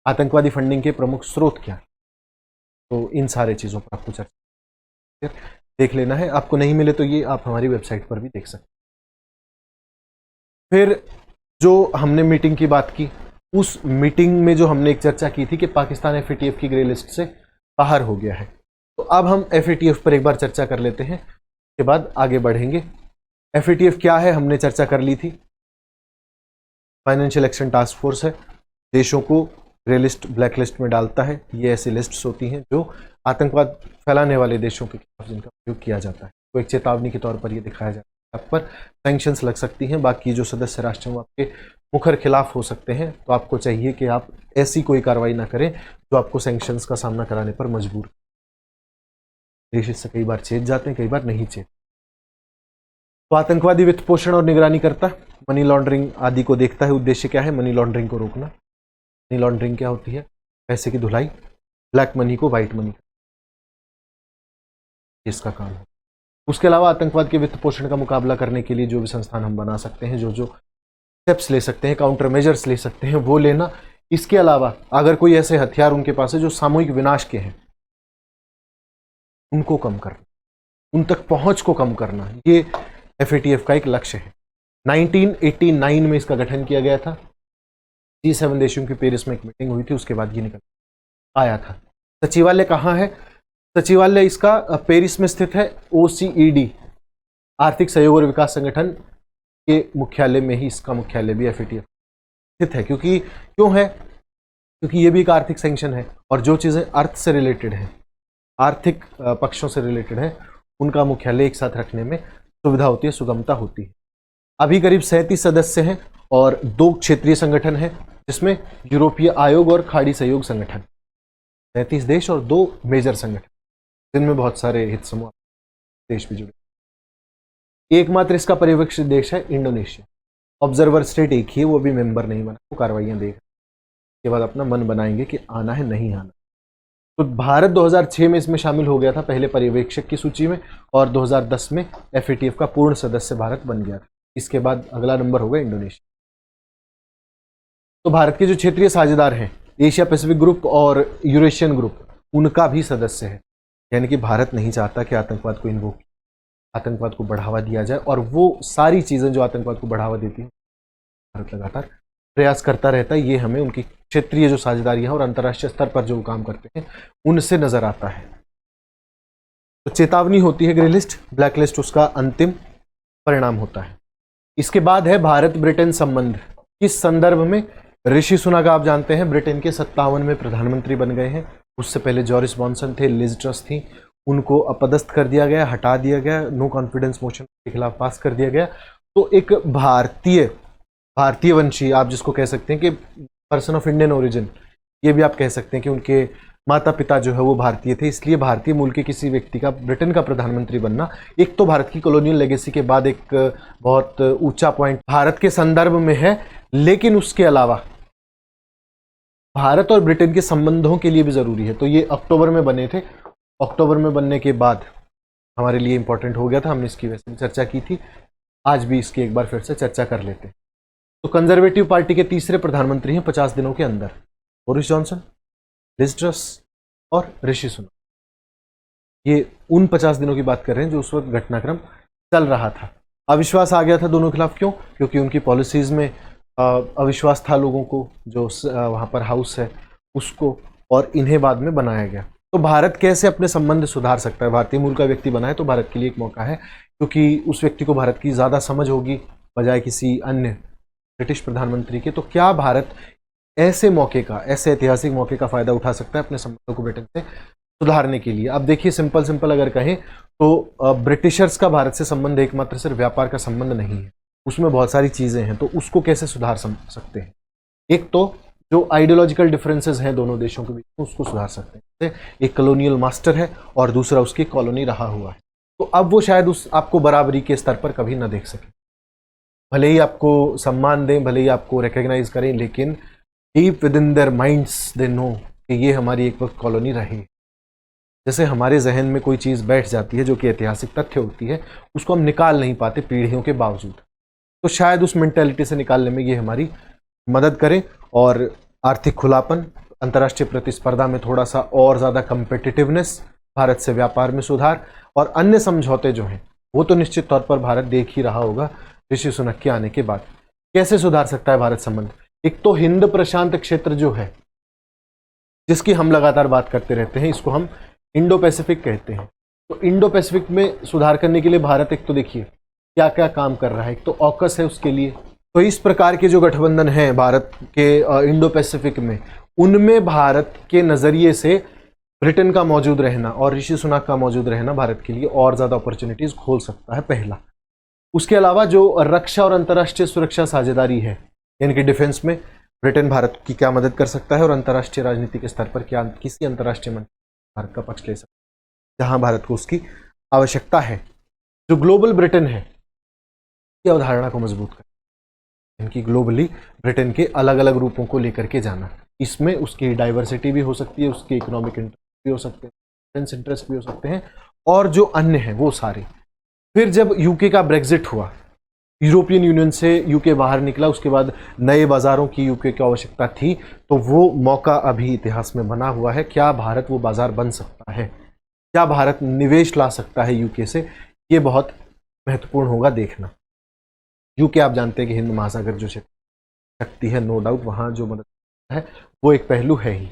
आतंकवादी फंडिंग के प्रमुख स्रोत क्या है? तो इन सारे चीजों पर आपको चर्चा देख लेना है। आपको नहीं मिले तो ये आप हमारी वेबसाइट पर भी देख सकते हैं। फिर जो हमने मीटिंग की बात की, उस मीटिंग में जो हमने एक चर्चा की थी कि पाकिस्तान FATF की ग्रे लिस्ट से बाहर हो गया है, तो अब हम FATF पर एक बार चर्चा कर लेते हैं, उसके बाद आगे बढ़ेंगे। FATF क्या है हमने चर्चा कर ली थी। फाइनेंशियल एक्शन टास्क फोर्स है, देशों को ग्रे लिस्ट ब्लैक लिस्ट में डालता है। ये ऐसी लिस्ट्स होती हैं जो आतंकवाद फैलाने वाले देशों के खिलाफ जिनका प्रयोग किया जाता है, तो एक चेतावनी के तौर पर ये दिखाया जाता है। आप पर सैंक्शंस लग सकती हैं, बाकी जो सदस्य राष्ट्र हैं वो आपके मुखर खिलाफ हो सकते हैं, तो आपको चाहिए कि आप ऐसी कोई कार्रवाई ना करें जो आपको सैंक्शंस का सामना कराने पर मजबूर। देश इससे कई बार चेत जाते हैं, कई बार नहीं चेत। तो आतंकवादी वित्त पोषण और निगरानी करता, मनी लॉन्ड्रिंग आदि को देखता है। उद्देश्य क्या है? मनी लॉन्ड्रिंग को रोकना। मनी लॉन्ड्रिंग क्या होती है? पैसे की धुलाई, ब्लैक मनी को व्हाइट मनी, इसका काम है। उसके अलावा आतंकवाद के वित्त पोषण का मुकाबला करने के लिए जो भी संस्थान हम बना सकते हैं, जो जो स्टेप्स ले सकते हैं, काउंटर मेजर्स ले सकते हैं, वो लेना। इसके अलावा अगर कोई ऐसे हथियार उनके पास है जो सामूहिक विनाश के हैं, उनको कम करना, उन तक पहुंच को कम करना, ये FATF का एक लक्ष्य है। 1989 में इसका गठन किया गया था। G7 देशों की पेरिस में एक मीटिंग हुई थी, उसके बाद ये निकल आया था। सचिवालय कहाँ है? सचिवालय इसका पेरिस में स्थित है। OECD आर्थिक सहयोग और विकास संगठन के मुख्यालय में ही इसका मुख्यालय भी FATF स्थित है। क्यों है? क्योंकि ये भी एक आर्थिक सैंक्शन है, और जो चीज़ें अर्थ से रिलेटेड हैं, आर्थिक पक्षों से रिलेटेड है, उनका मुख्यालय एक साथ रखने में सुविधा होती है, सुगमता होती है। अभी करीब 37 सदस्य हैं और 2 क्षेत्रीय संगठन हैं, जिसमें यूरोपीय आयोग और खाड़ी सहयोग संगठन। 37 देश और 2 मेजर संगठन, जिनमें बहुत सारे हित समूह देश भी जुड़े। एकमात्र इसका पर्यवेक्षित देश है इंडोनेशिया। ऑब्जर्वर स्टेट एक ही है, वो भी मेंबर नहीं बना, वो कार्रवाइयां देख के बाद अपना मन बनाएंगे कि आना है नहीं आना। तो भारत 2006 में इसमें शामिल हो गया था पहले पर्यवेक्षक की सूची में, और 2010 में FATF का पूर्ण सदस्य भारत बन गया था। इसके बाद अगला नंबर होगा इंडोनेशिया। तो भारत के जो क्षेत्रीय साझेदार हैं, एशिया पैसिफिक ग्रुप और यूरेशियन ग्रुप, उनका भी सदस्य है। यानी कि भारत नहीं चाहता कि आतंकवाद को इन्वोक, आतंकवाद को बढ़ावा दिया जाए, और वो सारी चीज़ें जो आतंकवाद को बढ़ावा देती हैं, भारत लगातार प्रयास करता रहता है। ये हमें उनकी क्षेत्रीय जो साझेदारी है और अंतर्राष्ट्रीय स्तर पर जो काम करते हैं, उनसे नजर आता है। तो चेतावनी होती है ग्रे लिस्ट, ब्लैक लिस्ट उसका अंतिम परिणाम होता है। इसके बाद है भारत ब्रिटेन संबंध। इस संदर्भ में ऋषि सुनक आप जानते हैं, ब्रिटेन के 57 में प्रधानमंत्री बन गए हैं। उससे पहले जॉरिस जॉनसन थे, लिज ट्रस थी, उनको अपदस्थ कर दिया गया, हटा दिया गया, नो कॉन्फिडेंस मोशन के खिलाफ पास कर दिया गया। तो एक भारतीय वंशी, आप जिसको कह सकते हैं कि पर्सन ऑफ इंडियन ओरिजिन, ये भी आप कह सकते हैं कि उनके माता पिता जो है वो भारतीय थे, इसलिए भारतीय मूल के किसी व्यक्ति का ब्रिटेन का प्रधानमंत्री बनना एक तो भारत की कॉलोनियल लेगेसी के बाद एक बहुत ऊंचा पॉइंट भारत के संदर्भ में है, लेकिन उसके अलावा भारत और ब्रिटेन के संबंधों के लिए भी जरूरी है। तो ये अक्टूबर में बने थे, अक्टूबर में बनने के बाद हमारे लिए इंपॉर्टेंट हो गया था, हमने इसकी वैसे भी चर्चा की थी, आज भी इसकी एक बार फिर से चर्चा कर लेते हैं। तो कंजर्वेटिव पार्टी के तीसरे प्रधानमंत्री हैं 50 दिनों के अंदर, बोरिस जॉनसन, लिज ट्रस और ऋषि सुनक। ये उन 50 दिनों की बात कर रहे हैं जो उस वक्त घटनाक्रम चल रहा था। अविश्वास आ गया था दोनों के खिलाफ, क्यों? क्योंकि उनकी पॉलिसीज में अविश्वास था लोगों को, जो वहां पर हाउस है उसको, और इन्हें बाद में बनाया गया। तो भारत कैसे अपने संबंध सुधार सकता है? भारतीय मूल का व्यक्ति बना है तो भारत के लिए एक मौका है, क्योंकि उस व्यक्ति को भारत की ज़्यादा समझ होगी बजाय किसी अन्य ब्रिटिश प्रधानमंत्री के। तो क्या भारत ऐसे मौके का, ऐसे ऐतिहासिक मौके का फायदा उठा सकता है अपने संबंधों को ब्रिटेन से सुधारने के लिए? अब देखिए, सिंपल अगर कहें तो ब्रिटिशर्स का भारत से संबंध एकमात्र सिर्फ व्यापार का संबंध नहीं है, उसमें बहुत सारी चीज़ें हैं। तो उसको कैसे सुधार सकते हैं? एक तो जो आइडियोलॉजिकल डिफरेंसेस हैं दोनों देशों के बीच में, उसको सुधार सकते हैं। एक कॉलोनियल मास्टर है और दूसरा उसकी कॉलोनी रहा हुआ है, तो अब वो शायद उस आपको बराबरी के स्तर पर कभी ना देख सके। भले ही आपको सम्मान दें, भले ही आपको रिकग्नाइज करें, लेकिन deep with in their minds they know कि ये हमारी एक वक्त कॉलोनी रही। जैसे हमारे जहन में कोई चीज़ बैठ जाती है जो कि ऐतिहासिक तथ्य होती है, उसको हम निकाल नहीं पाते पीढ़ियों के बावजूद, तो शायद उस मेंटेलिटी से निकालने में ये हमारी मदद करे। और आर्थिक खुलापन, अंतर्राष्ट्रीय प्रतिस्पर्धा में थोड़ा सा और ज़्यादा कंपेटिटिवनेस, भारत से व्यापार में सुधार और अन्य समझौते जो हैं वो तो निश्चित तौर पर भारत देख ही रहा होगा ऋषि सुनक के आने के बाद। कैसे सुधार सकता है भारत संबंध? एक तो हिंद प्रशांत क्षेत्र जो है, जिसकी हम लगातार बात करते रहते हैं, इसको हम इंडो पैसिफिक कहते हैं। तो इंडो पैसिफिक में सुधार करने के लिए भारत एक तो देखिए क्या क्या काम कर रहा है। एक तो ऑकस है उसके लिए, तो इस प्रकार के जो गठबंधन हैं भारत के इंडो पैसिफिक में, उनमें भारत के नज़रिए से ब्रिटेन का मौजूद रहना और ऋषि सुनक का मौजूद रहना भारत के लिए और ज़्यादा अपॉर्चुनिटीज़ खोल सकता है, पहला। उसके अलावा जो रक्षा और अंतर्राष्ट्रीय सुरक्षा साझेदारी है, यानी कि डिफेंस में ब्रिटेन भारत की क्या मदद कर सकता है और अंतर्राष्ट्रीय राजनीति के स्तर पर क्या किसी अंतर्राष्ट्रीय मंच भारत का पक्ष ले सकता है जहां भारत को उसकी आवश्यकता है। जो ग्लोबल ब्रिटेन है, की अवधारणा को मजबूत कर, इनकी ग्लोबली ब्रिटेन के अलग अलग रूपों को लेकर के जाना, इसमें उसकी डाइवर्सिटी भी हो सकती है, उसके इकोनॉमिक इंटरेस्ट भी हो सकते हैं, डिफेंस इंटरेस्ट भी हो सकते हैं, और जो अन्य हैं वो सारे। फिर जब यूके का ब्रेग्जिट हुआ, यूरोपियन यूनियन से यूके बाहर निकला, उसके बाद नए बाजारों की यूके की आवश्यकता थी, तो वो मौका अभी इतिहास में बना हुआ है। क्या भारत वो बाजार बन सकता है? क्या भारत निवेश ला सकता है यूके से? ये बहुत महत्वपूर्ण होगा देखना। यूके आप जानते हैं कि हिंद महासागर जो शक्ति है, नो डाउट वहाँ जो मदद है वो एक पहलू है ही।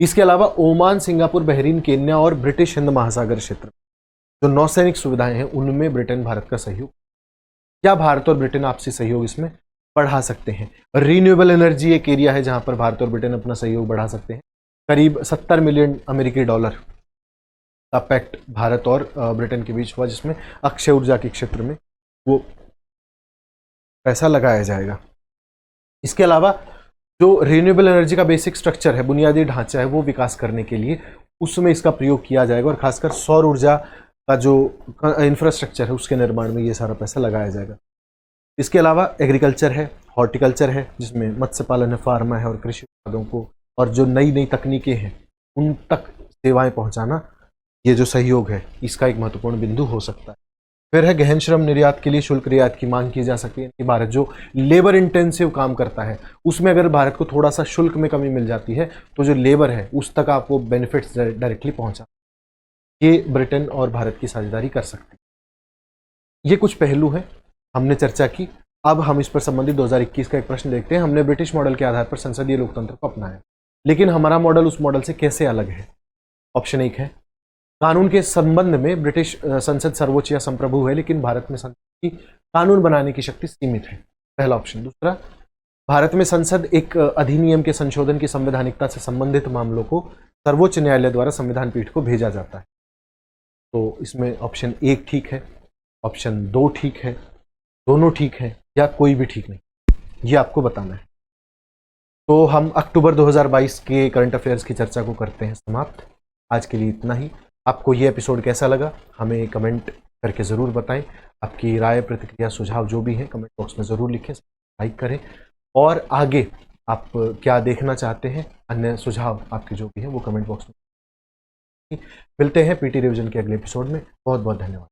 इसके अलावा ओमान, सिंगापुर, बहरीन, केन्या और ब्रिटिश हिंद महासागर क्षेत्र जो नौसैनिक सुविधाएं हैं, उनमें ब्रिटेन भारत का सहयोग, क्या भारत और ब्रिटेन आपसी सहयोग इसमें बढ़ा सकते हैं? रीन्यूएबल एनर्जी एक एरिया है जहां पर भारत और ब्रिटेन अपना सहयोग बढ़ा सकते हैं। करीब 70 मिलियन अमेरिकी डॉलर का पैक्ट भारत और ब्रिटेन के बीच हुआ, जिसमें अक्षय ऊर्जा के क्षेत्र में वो पैसा लगाया जाएगा। इसके अलावा जो रीन्यूएबल एनर्जी का बेसिक स्ट्रक्चर है, बुनियादी ढांचा है, वो विकास करने के लिए उसमें इसका प्रयोग किया जाएगा, और खासकर सौर ऊर्जा का जो इंफ्रास्ट्रक्चर है उसके निर्माण में ये सारा पैसा लगाया जाएगा। इसके अलावा एग्रीकल्चर है, हॉर्टिकल्चर है, जिसमें मत्स्य पालन है, फार्मा है, और कृषि उत्पादों को और जो नई नई तकनीकें हैं उन तक सेवाएं पहुंचाना, ये जो सहयोग है इसका एक महत्वपूर्ण बिंदु हो सकता है। फिर है गहन श्रम निर्यात के लिए शुल्क रियायत की मांग की जा सकती है कि भारत जो लेबर इंटेंसिव काम करता है उसमें अगर भारत को थोड़ा सा शुल्क में कमी मिल जाती है तो जो लेबर है उस तक आप वो बेनिफिट्स डायरेक्टली पहुंचा, ये ब्रिटेन और भारत की साझेदारी कर सकती है। ये कुछ पहलू हैं, हमने चर्चा की। अब हम इस पर संबंधित 2021 का एक प्रश्न देखते हैं। हमने ब्रिटिश मॉडल के आधार पर संसदीय लोकतंत्र को अपनाया, लेकिन हमारा मॉडल उस मॉडल से कैसे अलग है? ऑप्शन 1 है कानून के संबंध में ब्रिटिश संसद सर्वोच्च या संप्रभु है, लेकिन भारत में संसद की कानून बनाने की शक्ति सीमित है, पहला ऑप्शन। दूसरा, भारत में संसद एक अधिनियम के संशोधन की संवैधानिकता से संबंधित मामलों को सर्वोच्च न्यायालय द्वारा संविधान पीठ को भेजा जाता है। तो इसमें ऑप्शन 1 ठीक है, ऑप्शन 2 ठीक है, दोनों ठीक है, या कोई भी ठीक नहीं, ये आपको बताना है। तो हम अक्टूबर 2022 के करंट अफेयर्स की चर्चा को करते हैं समाप्त। आज के लिए इतना ही। आपको ये एपिसोड कैसा लगा हमें कमेंट करके ज़रूर बताएं। आपकी राय, प्रतिक्रिया, सुझाव जो भी हैं कमेंट बॉक्स में ज़रूर लिखें, लाइक करें। और आगे आप क्या देखना चाहते हैं, अन्य सुझाव आपके जो भी हैं वो कमेंट बॉक्स में। मिलते हैं पीटी रिवीजन के अगले एपिसोड में। बहुत बहुत धन्यवाद।